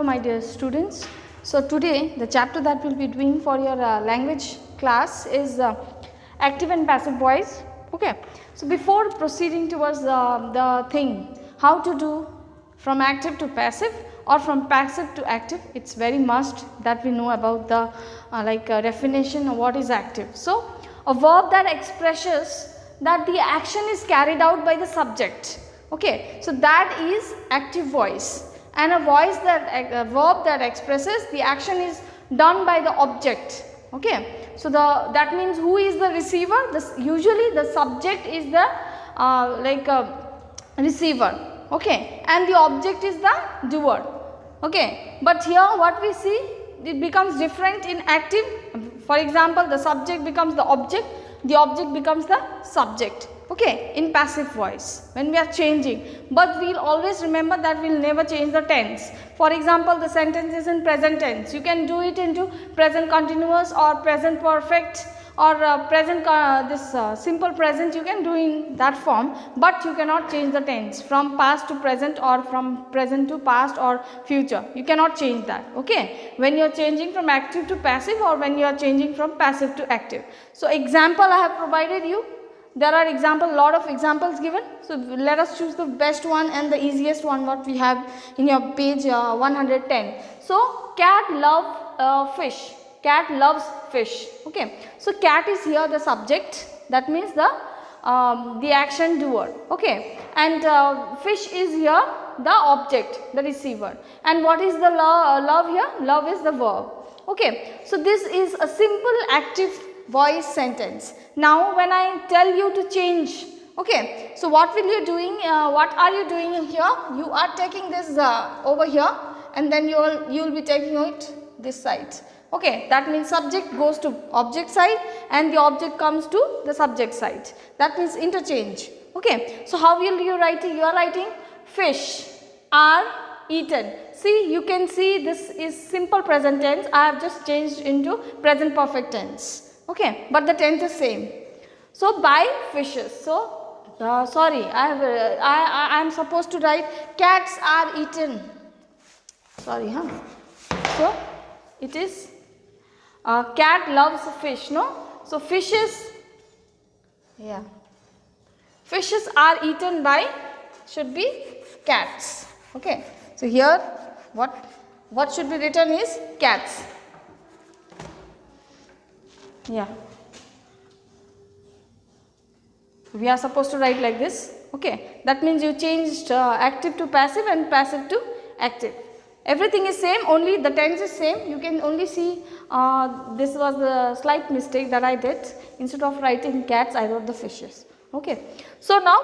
Hello my dear students. So today the chapter that we will be doing for your language class is active and passive voice. Okay. So before proceeding towards the thing how to do from active to passive or from passive to active, it's very must that we know about the definition of what is active. So a verb that expresses that the action is carried out by the subject. Okay. So that is active voice. And a verb that expresses the action is done by the object. Okay. So that means who is the receiver? Usually the subject is the receiver. Okay. And the object is the doer. Okay. But here what we see, it becomes different in active. For example, the subject becomes the object becomes the subject. Okay, in passive voice when we are changing, but we will always remember that we will never change the tense. For example, the sentence is in present tense, you can do it into present continuous or present perfect or simple present, you can do in that form, but you cannot change the tense from past to present or from present to past or future, you cannot change that. Okay, when you are changing from active to passive or when you are changing from passive to active. So example I have provided you. There are lot of examples given. So let us choose the best one and the easiest one what we have in your page 110. So cat love fish. Cat loves fish. Okay. So cat is here the subject. That means the action doer. Okay. And fish is here the object, the receiver. And what is the love here? Love is the verb. Okay. So this is a simple active voice sentence. Now when I tell you to change, okay, so what will you doing, what are you doing here? You are taking this over here and then you will be taking it this side. Okay, that means subject goes to object side and the object comes to the subject side. That means interchange. Okay, so how will you write it? You are writing fish are eaten. See, you can see this is simple present tense. I have just changed into present perfect tense. Okay, but the tense is same. So buy fishes. So sorry, I am supposed to write cats are eaten. Sorry, huh? So it is cat loves fish. No, so fishes. Yeah, fishes are eaten by should be cats. Okay, so here what should be written is cats. Yeah, we are supposed to write like this. Okay, that means you changed active to passive and passive to active. Everything is same, only the tense is same. You can only see this was the slight mistake that I did. Instead of writing cats, I wrote the fishes. Okay, so now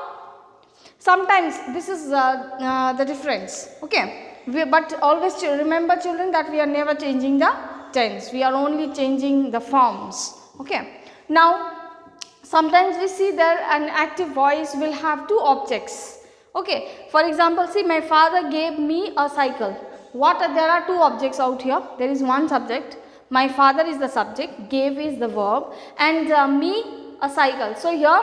sometimes this is the difference. Okay, but always remember children that we are never changing the tense, we are only changing the forms. Okay, now sometimes we see that an active voice will have two objects. Okay, for example, see, my father gave me a cycle. There are two objects out here. There is one subject, my father is the subject, gave is the verb, and me a cycle. So here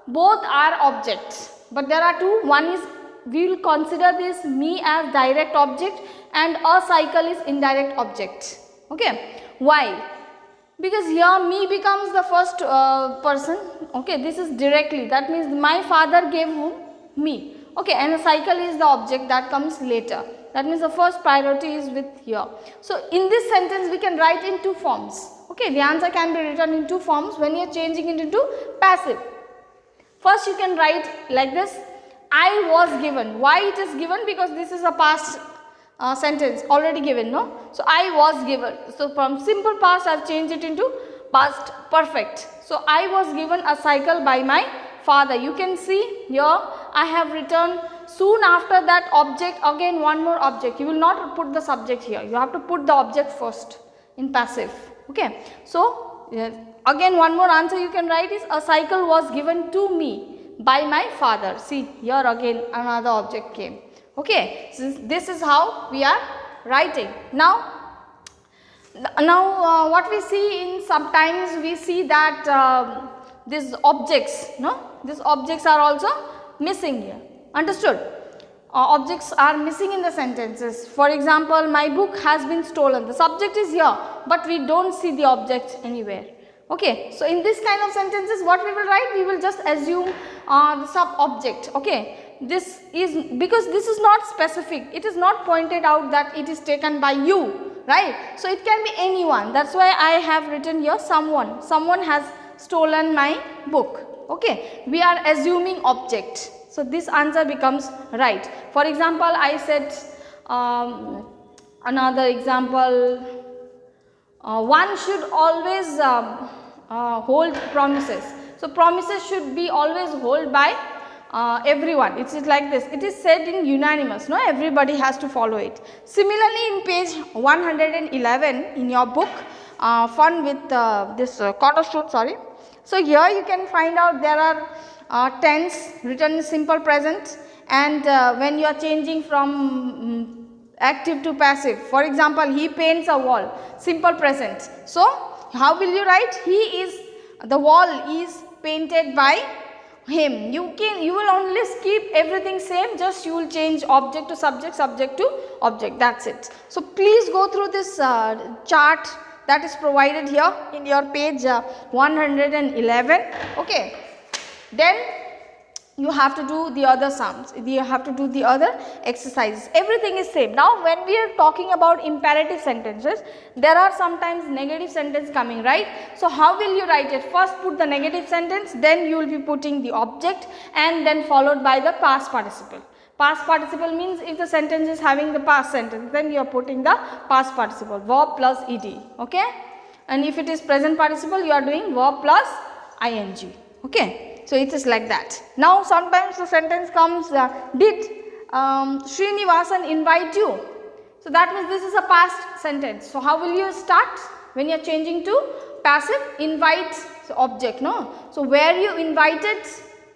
both are objects, but there are two. One is, we will consider this me as direct object and a cycle is indirect object. Okay, why? Because here me becomes the first person. Okay, this is directly, that means my father gave whom? Me. Okay, and a cycle is the object that comes later. That means the first priority is with here. So in this sentence we can write in two forms. Okay, the answer can be written in two forms when you are changing it into passive. First you can write like this, I was given. Why it is given? Because this is a past sentence already given, no? So I was given. So from simple past I have changed it into past perfect. So I was given a cycle by my father. You can see here I have written soon after that object, again one more object. You will not put the subject here, you have to put the object first in passive. Okay, so again one more answer you can write is a cycle was given to me by my father. See, here again another object came. Okay, so this is how we are writing. Now what we see in sometimes we see that these objects, no, these objects are also missing here. Understood? objects are missing in the sentences. For example, my book has been stolen. The subject is here, but we don't see the object anywhere. Okay, so in this kind of sentences, what we will write? We will just assume the sub object. Okay, this is because this is not specific. It is not pointed out that it is taken by you, right? So it can be anyone. That's why I have written here someone. Someone has stolen my book. Okay, we are assuming object. So this answer becomes right. For example, I said another example. One should always hold promises. So promises should be always held by everyone. It is like this. It is said in unanimous. No, everybody has to follow it. Similarly, in page 111 in your book, Fun with this Cornerstone. Sorry. So here you can find out there are tense written in simple present, and when you are changing from active to passive. For example, he paints a wall, simple present. So how will you write? The wall is painted by him. You will only keep everything same, just you will change object to subject, subject to object. That's it. So please go through this chart that is provided here in your page 111. Okay, then you have to do the other sums, you have to do the other exercises. Everything is same. Now when we are talking about imperative sentences, there are sometimes negative sentence coming, right? So how will you write it? First put the negative sentence, then you will be putting the object, and then followed by the past participle. Past participle means if the sentence is having the past sentence, then you are putting the past participle, verb plus ed. Okay, and if it is present participle, you are doing verb plus ing. Okay, so it is like that. Now sometimes the sentence comes, did Srinivasan invite you? So that means this is a past sentence. So how will you start when you are changing to passive? Invite, so object, no? So were you invited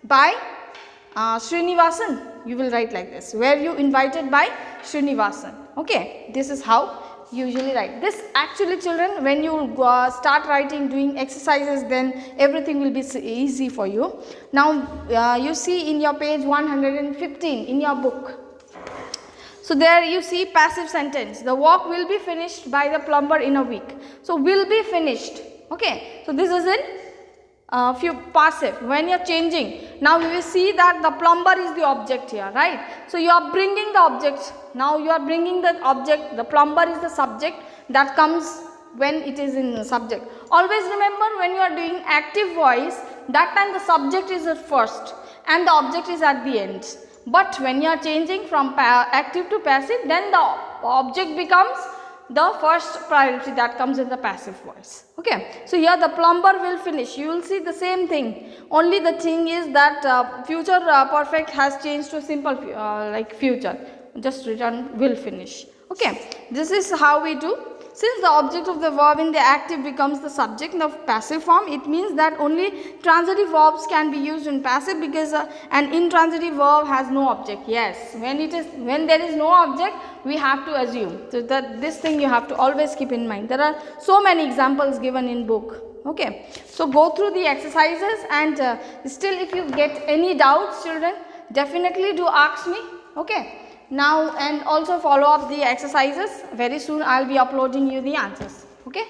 by Srinivasan? You will write like this. Were you invited by Srinivasan? Okay, this is how you usually write. This actually, children, when you start writing, doing exercises, then everything will be easy for you. Now you see in your page 115 in your book. So there you see passive sentence. The work will be finished by the plumber in a week. So will be finished. Okay, so this is in passive. When you are changing, now you will see that the plumber is the object here, right? So you are bringing the object. Now you are bringing the object. The plumber is the subject that comes when it is in the subject. Always remember, when you are doing active voice, that time the subject is at first and the object is at the end. But when you are changing from active to passive, then the object becomes the first priority that comes in the passive voice. Okay, so here the plumber will finish. You will see the same thing. Only the thing is that future perfect has changed to simple like future. Just written will finish. Okay, this is how we do. Since the object of the verb in the active becomes the subject in the passive form, it means that only transitive verbs can be used in passive, because an intransitive verb has no object. Yes, when there is no object, we have to assume. So that this thing you have to always keep in mind. There are so many examples given in book. Okay, so go through the exercises, and still if you get any doubts, children, definitely do ask me. Okay. Now, and also follow up the exercises. Very soon I will be uploading you the answers. Okay.